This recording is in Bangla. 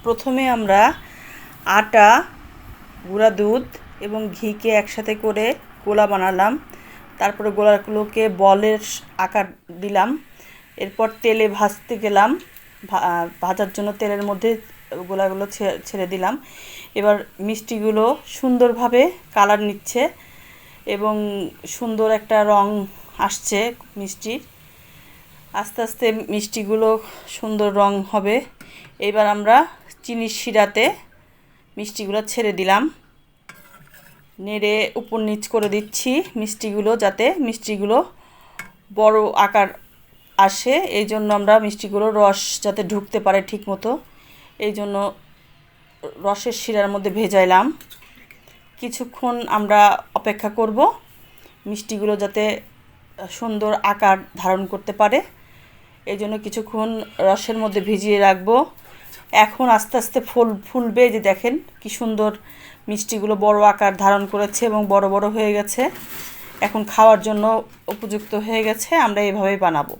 প্রথমে আমরা আটা, গুঁড়া দুধ এবং ঘিকে একসাথে করে গোলা বানালাম। তারপরে গোলাগুলোকে বলের আকার দিলাম। এরপর তেলে ভাজতে গেলাম। ভাজার জন্য তেলের মধ্যে গোলাগুলো ছেড়ে দিলাম। এবার মিষ্টিগুলো সুন্দরভাবে কালার নিচ্ছে এবং সুন্দর একটা রং আসছে মিষ্টির। আস্তে আস্তে মিষ্টিগুলো সুন্দর রং হবে। এবার আমরা চিনির শিরাতে মিষ্টিগুলো ছেড়ে দিলাম। নেড়ে উপর নিচ করে দিচ্ছি মিষ্টিগুলো, যাতে মিষ্টিগুলো বড় আকার আসে। এই জন্য আমরা মিষ্টিগুলো রস যাতে ঢুকতে পারে ঠিক মতো, এই জন্য রসের শিরার মধ্যে ভেজাইলাম। কিছুক্ষণ আমরা অপেক্ষা করব মিষ্টিগুলো যাতে সুন্দর আকার ধারণ করতে পারে, এই জন্য কিছুক্ষণ রসের মধ্যে ভিজিয়ে রাখবো। এখন আস্তে আস্তে ফুলবে। যে দেখেন কি সুন্দর মিষ্টিগুলো বড় আকার ধারণ করেছে এবং বড় বড় হয়ে গেছে। এখন খাওয়ার জন্য উপযুক্ত হয়ে গেছে। আমরা এভাবেই বানাবো।